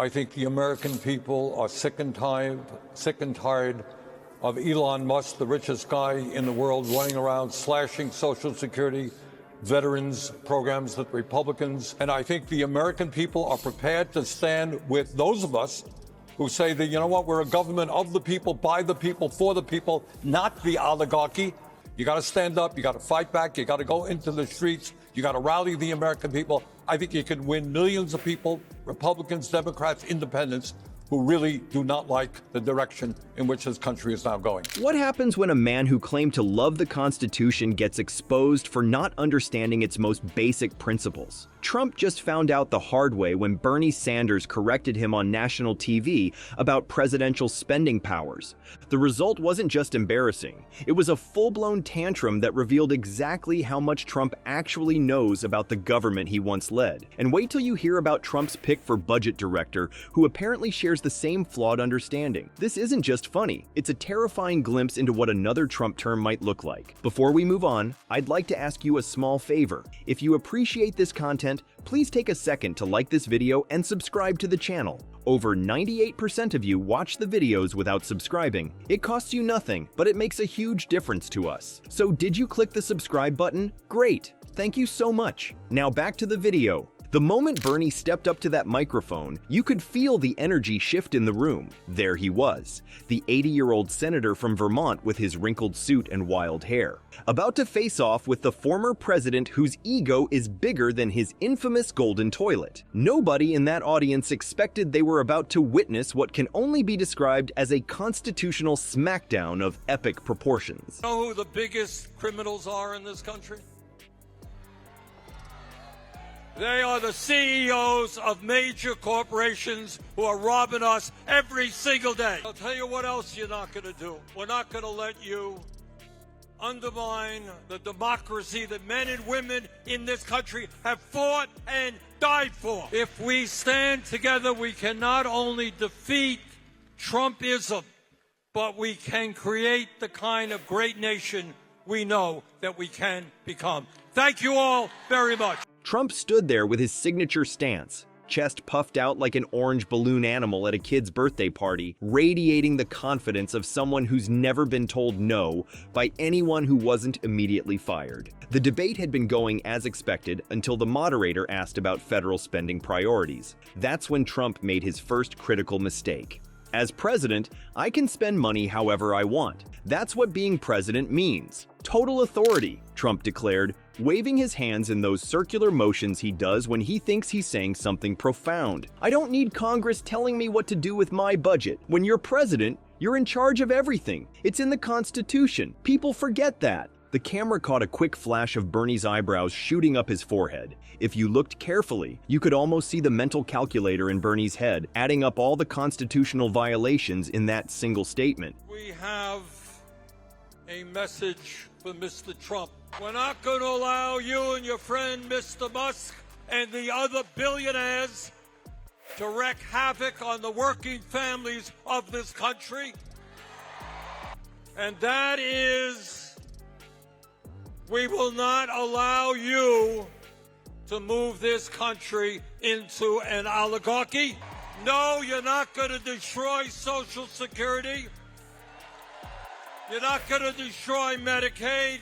I think the American people are sick and tired of Elon Musk, the richest guy in the world, running around slashing Social Security, veterans programs that Republicans. And I think the American people are prepared to stand with those of us who say that, you know what, we're a government of the people, by the people, for the people, not the oligarchy. You got to stand up. You got to fight back. You got to go into the streets. You got to rally the American people. I think you can win millions of people, Republicans, Democrats, independents, who really do not like the direction in which this country is now going. What happens when a man who claimed to love the Constitution gets exposed for not understanding its most basic principles? Trump just found out the hard way when Bernie Sanders corrected him on national TV about presidential spending powers. The result wasn't just embarrassing. It was a full-blown tantrum that revealed exactly how much Trump actually knows about the government he once led. And wait till you hear about Trump's pick for budget director, who apparently shares the same flawed understanding. This isn't just funny. It's a terrifying glimpse into what another Trump term might look like. Before we move on, I'd like to ask you a small favor. If you appreciate this content, please take a second to like this video and subscribe to the channel. Over 98% of you watch the videos without subscribing. It costs you nothing, but it makes a huge difference to us. So did you click the subscribe button? Great! Thank you so much. Now back to the video. The moment Bernie stepped up to that microphone, you could feel the energy shift in the room. There he was, the 80-year-old senator from Vermont with his wrinkled suit and wild hair, about to face off with the former president whose ego is bigger than his infamous golden toilet. Nobody in that audience expected they were about to witness what can only be described as a constitutional smackdown of epic proportions. You know who the biggest criminals are in this country? They are the CEOs of major corporations who are robbing us every single day. I'll tell you what else you're not going to do. We're not going to let you undermine the democracy that men and women in this country have fought and died for. If we stand together, we can not only defeat Trumpism, but we can create the kind of great nation we know that we can become. Thank you all very much. Trump stood there with his signature stance, chest puffed out like an orange balloon animal at a kid's birthday party, radiating the confidence of someone who's never been told no by anyone who wasn't immediately fired. The debate had been going as expected until the moderator asked about federal spending priorities. That's when Trump made his first critical mistake. As president, I can spend money however I want. That's what being president means. Total authority, Trump declared, waving his hands in those circular motions he does when he thinks he's saying something profound. I don't need Congress telling me what to do with my budget. When you're president, you're in charge of everything. It's in the Constitution. People forget that. The camera caught a quick flash of Bernie's eyebrows shooting up his forehead. If you looked carefully, you could almost see the mental calculator in Bernie's head, adding up all the constitutional violations in that single statement. We have a message for Mr. Trump. We're not going to allow you and your friend Mr. Musk and the other billionaires to wreak havoc on the working families of this country. And that is, we will not allow you to move this country into an oligarchy. No, you're not going to destroy Social Security. You're not going to destroy Medicaid.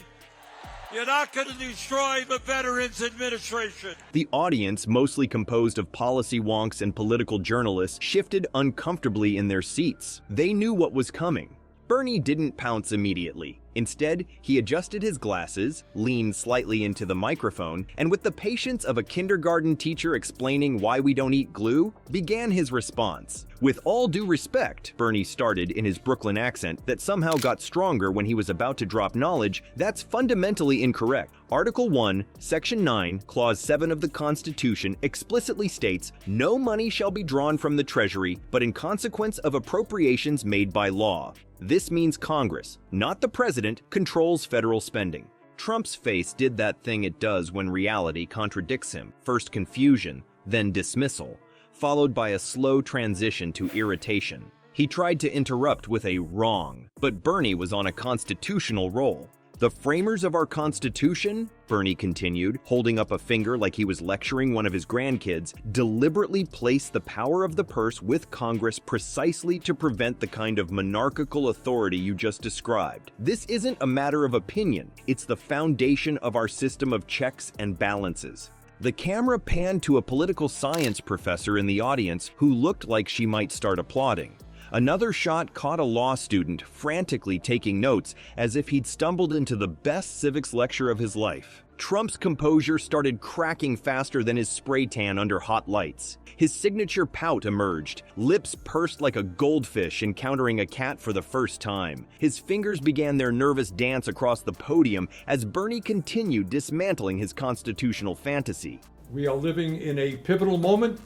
You're not going to destroy the Veterans Administration. The audience, mostly composed of policy wonks and political journalists, shifted uncomfortably in their seats. They knew what was coming. Bernie didn't pounce immediately. Instead, he adjusted his glasses, leaned slightly into the microphone, and with the patience of a kindergarten teacher explaining why we don't eat glue, began his response. With all due respect, Bernie started in his Brooklyn accent that somehow got stronger when he was about to drop knowledge that's fundamentally incorrect. Article 1, Section 9, Clause 7 of the Constitution explicitly states, "No money shall be drawn from the Treasury, but in consequence of appropriations made by law." This means Congress, not the president, controls federal spending. Trump's face did that thing it does when reality contradicts him. First confusion, then dismissal, followed by a slow transition to irritation. He tried to interrupt with a wrong, but Bernie was on a constitutional roll. The framers of our Constitution, Bernie continued, holding up a finger like he was lecturing one of his grandkids, deliberately placed the power of the purse with Congress precisely to prevent the kind of monarchical authority you just described. This isn't a matter of opinion, it's the foundation of our system of checks and balances. The camera panned to a political science professor in the audience who looked like she might start applauding. Another shot caught a law student frantically taking notes as if he'd stumbled into the best civics lecture of his life. Trump's composure started cracking faster than his spray tan under hot lights. His signature pout emerged, lips pursed like a goldfish encountering a cat for the first time. His fingers began their nervous dance across the podium as Bernie continued dismantling his constitutional fantasy. We are living in a pivotal moment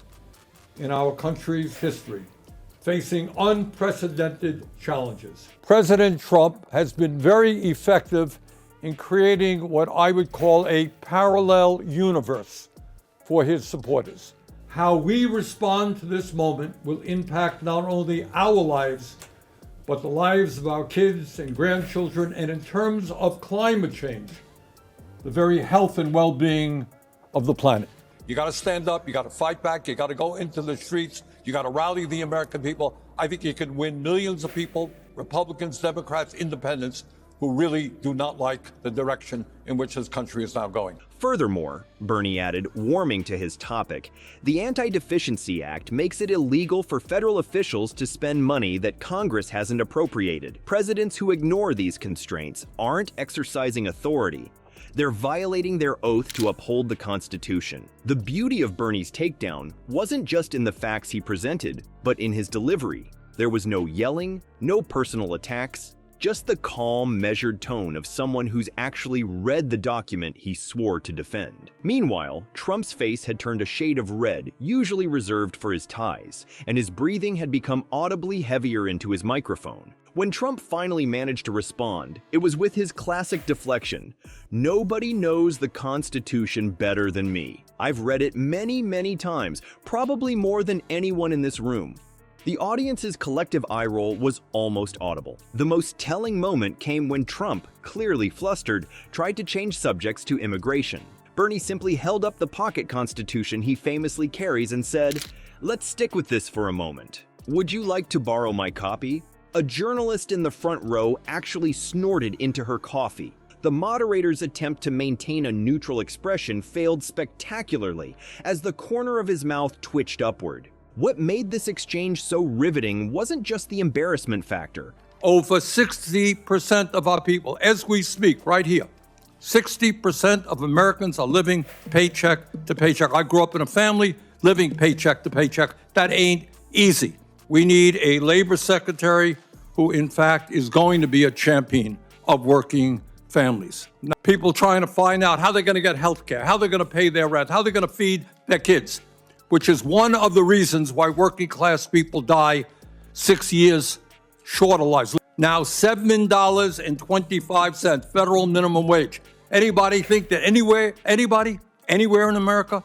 in our country's history, facing unprecedented challenges. President Trump has been very effective in creating what I would call a parallel universe for his supporters. How we respond to this moment will impact not only our lives, but the lives of our kids and grandchildren, and in terms of climate change, the very health and well-being of the planet. You got to stand up, you got to fight back, you got to go into the streets, you got to rally the American people. I think you can win millions of people, Republicans, Democrats, independents, who really do not like the direction in which this country is now going. Furthermore, Bernie added, warming to his topic, the Anti-Deficiency Act makes it illegal for federal officials to spend money that Congress hasn't appropriated. Presidents who ignore these constraints aren't exercising authority. They're violating their oath to uphold the Constitution. The beauty of Bernie's takedown wasn't just in the facts he presented, but in his delivery. There was no yelling, no personal attacks, just the calm, measured tone of someone who's actually read the document he swore to defend. Meanwhile, Trump's face had turned a shade of red, usually reserved for his ties, and his breathing had become audibly heavier into his microphone. When Trump finally managed to respond, it was with his classic deflection. Nobody knows the Constitution better than me. I've read it many, many times, probably more than anyone in this room. The audience's collective eye roll was almost audible. The most telling moment came when Trump, clearly flustered, tried to change subjects to immigration. Bernie simply held up the pocket constitution he famously carries and said, "Let's stick with this for a moment. Would you like to borrow my copy?" A journalist in the front row actually snorted into her coffee. The moderator's attempt to maintain a neutral expression failed spectacularly as the corner of his mouth twitched upward. What made this exchange so riveting wasn't just the embarrassment factor. Over 60% of our people, as we speak, right here, 60% of Americans are living paycheck to paycheck. I grew up in a family living paycheck to paycheck. That ain't easy. We need a labor secretary who, in fact, is going to be a champion of working families. Now, people trying to find out how they're going to get health care, how they're going to pay their rent, how they're going to feed their kids, which is one of the reasons why working class people die 6 years short of lives. Now, $7.25 federal minimum wage. Anybody think that anywhere in America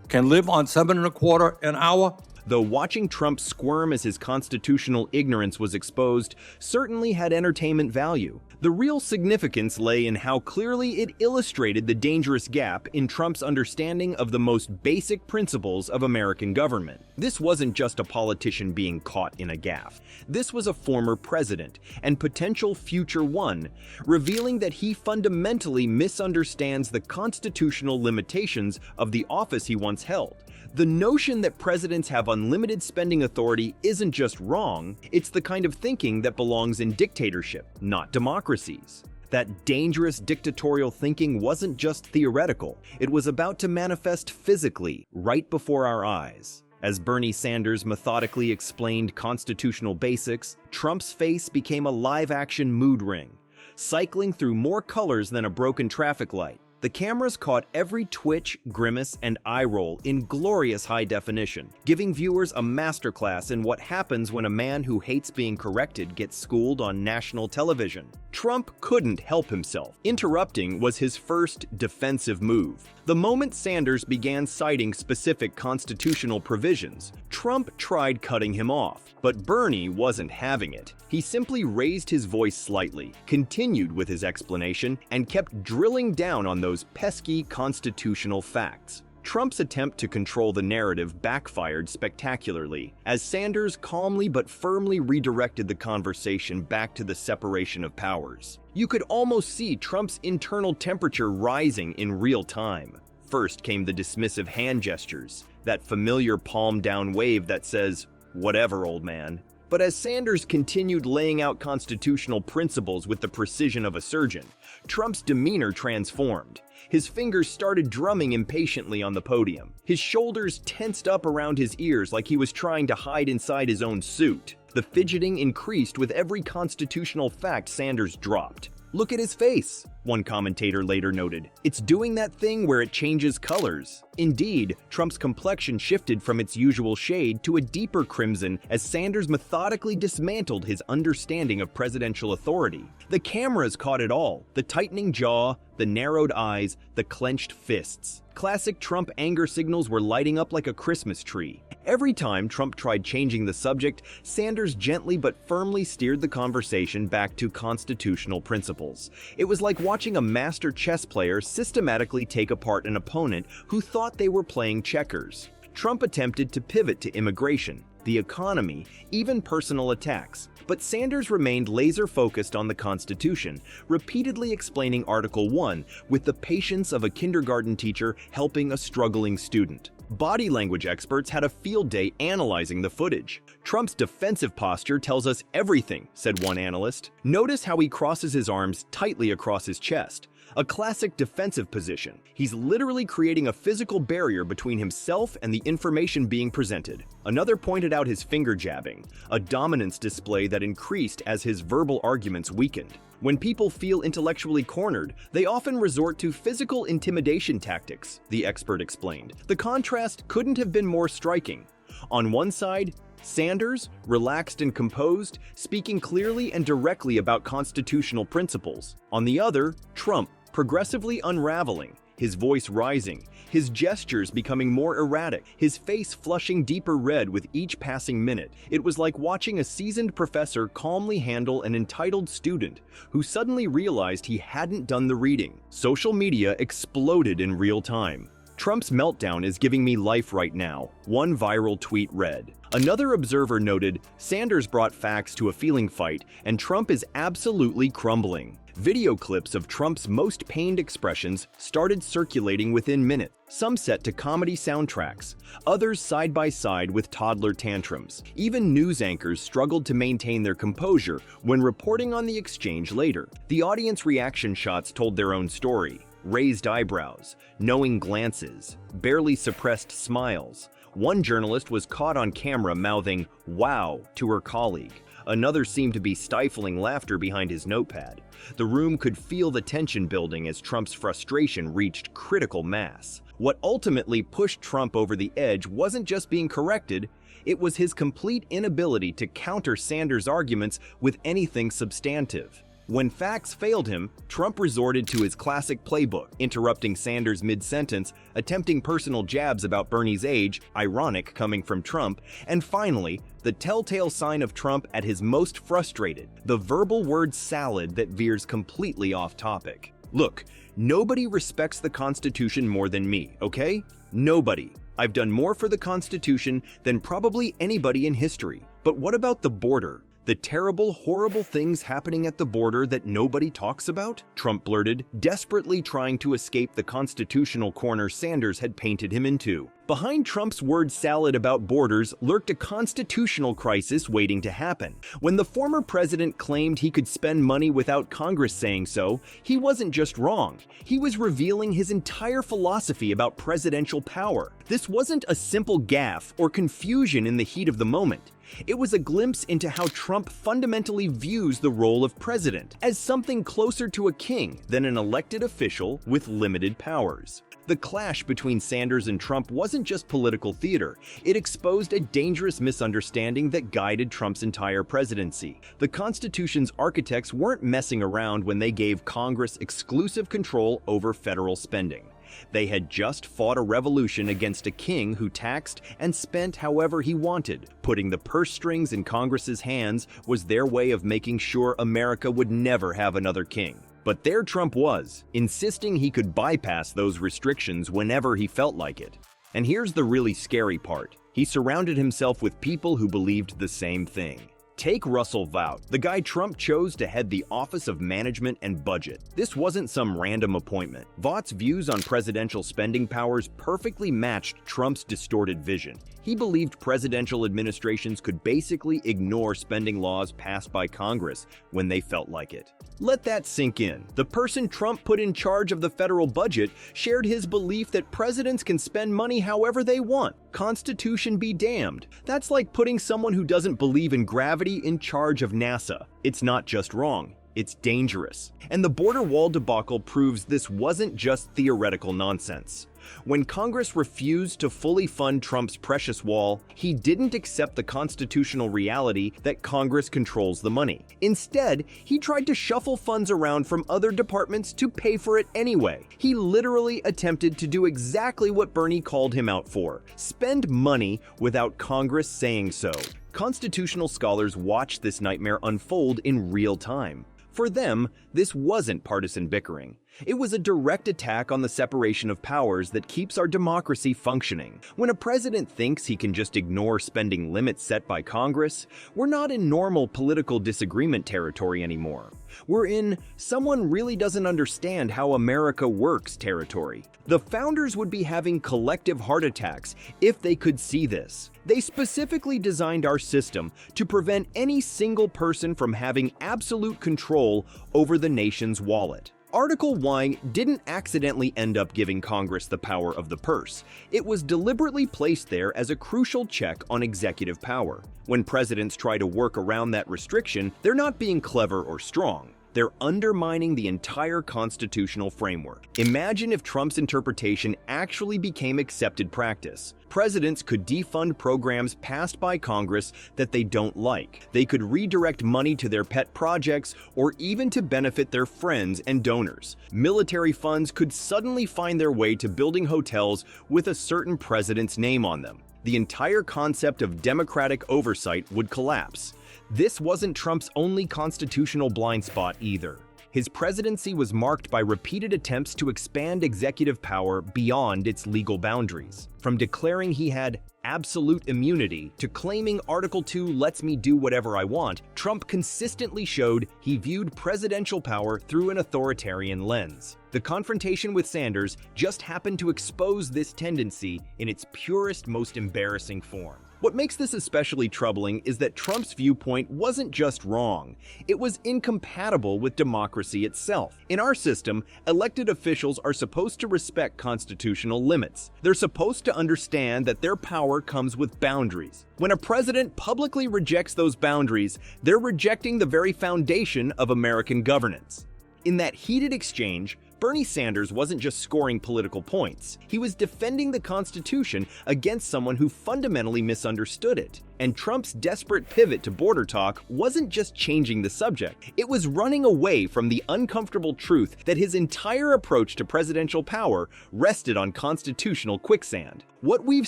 can live on $7.25 an hour? Though watching Trump squirm as his constitutional ignorance was exposed certainly had entertainment value, the real significance lay in how clearly it illustrated the dangerous gap in Trump's understanding of the most basic principles of American government. This wasn't just a politician being caught in a gaffe. This was a former president, and potential future one, revealing that he fundamentally misunderstands the constitutional limitations of the office he once held. The notion that presidents have unlimited spending authority isn't just wrong, it's the kind of thinking that belongs in dictatorship, not democracies. That dangerous dictatorial thinking wasn't just theoretical, it was about to manifest physically, right before our eyes. As Bernie Sanders methodically explained constitutional basics, Trump's face became a live-action mood ring, cycling through more colors than a broken traffic light. The cameras caught every twitch, grimace, and eye roll in glorious high definition, giving viewers a masterclass in what happens when a man who hates being corrected gets schooled on national television. Trump couldn't help himself. Interrupting was his first defensive move. The moment Sanders began citing specific constitutional provisions, Trump tried cutting him off, but Bernie wasn't having it. He simply raised his voice slightly, continued with his explanation, and kept drilling down on those pesky constitutional facts. Trump's attempt to control the narrative backfired spectacularly, as Sanders calmly but firmly redirected the conversation back to the separation of powers. You could almost see Trump's internal temperature rising in real time. First came the dismissive hand gestures, that familiar palm-down wave that says, "Whatever, old man." But as Sanders continued laying out constitutional principles with the precision of a surgeon, Trump's demeanor transformed. His fingers started drumming impatiently on the podium. His shoulders tensed up around his ears like he was trying to hide inside his own suit. The fidgeting increased with every constitutional fact Sanders dropped. "Look at his face," one commentator later noted. "It's doing that thing where it changes colors." Indeed, Trump's complexion shifted from its usual shade to a deeper crimson as Sanders methodically dismantled his understanding of presidential authority. The cameras caught it all: the tightening jaw, the narrowed eyes, the clenched fists. Classic Trump anger signals were lighting up like a Christmas tree. Every time Trump tried changing the subject, Sanders gently but firmly steered the conversation back to constitutional principles. It was like watching a master chess player systematically take apart an opponent who thought they were playing checkers. Trump attempted to pivot to immigration, the economy, even personal attacks. But Sanders remained laser-focused on the Constitution, repeatedly explaining Article 1 with the patience of a kindergarten teacher helping a struggling student. Body language experts had a field day analyzing the footage. "Trump's defensive posture tells us everything," said one analyst. "Notice how he crosses his arms tightly across his chest. A classic defensive position. He's literally creating a physical barrier between himself and the information being presented." Another pointed out his finger jabbing, a dominance display that increased as his verbal arguments weakened. When people feel intellectually cornered, they often resort to physical intimidation tactics, the expert explained. The contrast couldn't have been more striking. On one side, Sanders, relaxed and composed, speaking clearly and directly about constitutional principles. On the other, Trump, progressively unraveling, his voice rising, his gestures becoming more erratic, his face flushing deeper red with each passing minute. It was like watching a seasoned professor calmly handle an entitled student who suddenly realized he hadn't done the reading. Social media exploded in real time. "Trump's meltdown is giving me life right now," one viral tweet read. Another observer noted, "Sanders brought facts to a feeling fight, and Trump is absolutely crumbling." Video clips of Trump's most pained expressions started circulating within minutes, some set to comedy soundtracks, others side by side with toddler tantrums. Even news anchors struggled to maintain their composure when reporting on the exchange later. The audience reaction shots told their own story: raised eyebrows, knowing glances, barely suppressed smiles. One journalist was caught on camera mouthing "wow" to her colleague. Another seemed to be stifling laughter behind his notepad. The room could feel the tension building as Trump's frustration reached critical mass. What ultimately pushed Trump over the edge wasn't just being corrected, it was his complete inability to counter Sanders' arguments with anything substantive. When facts failed him, Trump resorted to his classic playbook, interrupting Sanders mid-sentence, attempting personal jabs about Bernie's age, ironic coming from Trump, and finally, the telltale sign of Trump at his most frustrated, the verbal word salad that veers completely off topic. "Look, nobody respects the Constitution more than me, okay? Nobody. I've done more for the Constitution than probably anybody in history. But what about the border? The terrible, horrible things happening at the border that nobody talks about?" Trump blurted, desperately trying to escape the constitutional corner Sanders had painted him into. Behind Trump's word salad about borders lurked a constitutional crisis waiting to happen. When the former president claimed he could spend money without Congress saying so, he wasn't just wrong. He was revealing his entire philosophy about presidential power. This wasn't a simple gaffe or confusion in the heat of the moment. It was a glimpse into how Trump fundamentally views the role of president, as something closer to a king than an elected official with limited powers. The clash between Sanders and Trump wasn't just political theater. It exposed a dangerous misunderstanding that guided Trump's entire presidency. The Constitution's architects weren't messing around when they gave Congress exclusive control over federal spending. They had just fought a revolution against a king who taxed and spent however he wanted. Putting the purse strings in Congress's hands was their way of making sure America would never have another king. But there Trump was, insisting he could bypass those restrictions whenever he felt like it. And here's the really scary part. He surrounded himself with people who believed the same thing. Take Russell Vought, the guy Trump chose to head the Office of Management and Budget. This wasn't some random appointment. Vaught's views on presidential spending powers perfectly matched Trump's distorted vision. He believed presidential administrations could basically ignore spending laws passed by Congress when they felt like it. Let that sink in. The person Trump put in charge of the federal budget shared his belief that presidents can spend money however they want. Constitution be damned. That's like putting someone who doesn't believe in gravity in charge of NASA. It's not just wrong, it's dangerous. And the border wall debacle proves this wasn't just theoretical nonsense. When Congress refused to fully fund Trump's precious wall, he didn't accept the constitutional reality that Congress controls the money. Instead, he tried to shuffle funds around from other departments to pay for it anyway. He literally attempted to do exactly what Bernie called him out for: spend money without Congress saying so. Constitutional scholars watched this nightmare unfold in real time. For them, this wasn't partisan bickering. It was a direct attack on the separation of powers that keeps our democracy functioning. When a president thinks he can just ignore spending limits set by Congress, we're not in normal political disagreement territory anymore. We're in someone really doesn't understand how America works territory. The founders would be having collective heart attacks if they could see this. They specifically designed our system to prevent any single person from having absolute control over the nation's wallet. Article Y didn't accidentally end up giving Congress the power of the purse. It was deliberately placed there as a crucial check on executive power. When presidents try to work around that restriction, they're not being clever or strong. They're undermining the entire constitutional framework. Imagine if Trump's interpretation actually became accepted practice. Presidents could defund programs passed by Congress that they don't like. They could redirect money to their pet projects or even to benefit their friends and donors. Military funds could suddenly find their way to building hotels with a certain president's name on them. The entire concept of democratic oversight would collapse. This wasn't Trump's only constitutional blind spot either. His presidency was marked by repeated attempts to expand executive power beyond its legal boundaries. From declaring he had absolute immunity to claiming Article 2 lets me do whatever I want, Trump consistently showed he viewed presidential power through an authoritarian lens. The confrontation with Sanders just happened to expose this tendency in its purest, most embarrassing form. What makes this especially troubling is that Trump's viewpoint wasn't just wrong, it was incompatible with democracy itself. In our system, elected officials are supposed to respect constitutional limits. They're supposed to understand that their power comes with boundaries. When a president publicly rejects those boundaries, they're rejecting the very foundation of American governance. In that heated exchange, Bernie Sanders wasn't just scoring political points. He was defending the Constitution against someone who fundamentally misunderstood it. And Trump's desperate pivot to border talk wasn't just changing the subject. It was running away from the uncomfortable truth that his entire approach to presidential power rested on constitutional quicksand. What we've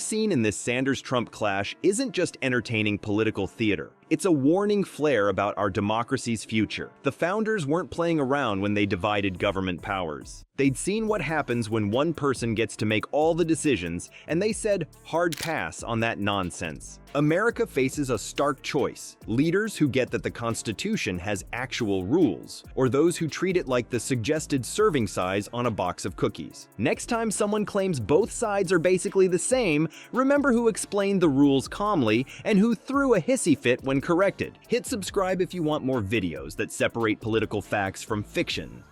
seen in this Sanders-Trump clash isn't just entertaining political theater. It's a warning flare about our democracy's future. The founders weren't playing around when they divided government powers. They'd seen what happens when one person gets to make all the decisions, and they said, hard pass on that nonsense. America faces a stark choice: leaders who get that the Constitution has actual rules, or those who treat it like the suggested serving size on a box of cookies. Next time someone claims both sides are basically the same, remember who explained the rules calmly and who threw a hissy fit when corrected. Hit subscribe if you want more videos that separate political facts from fiction.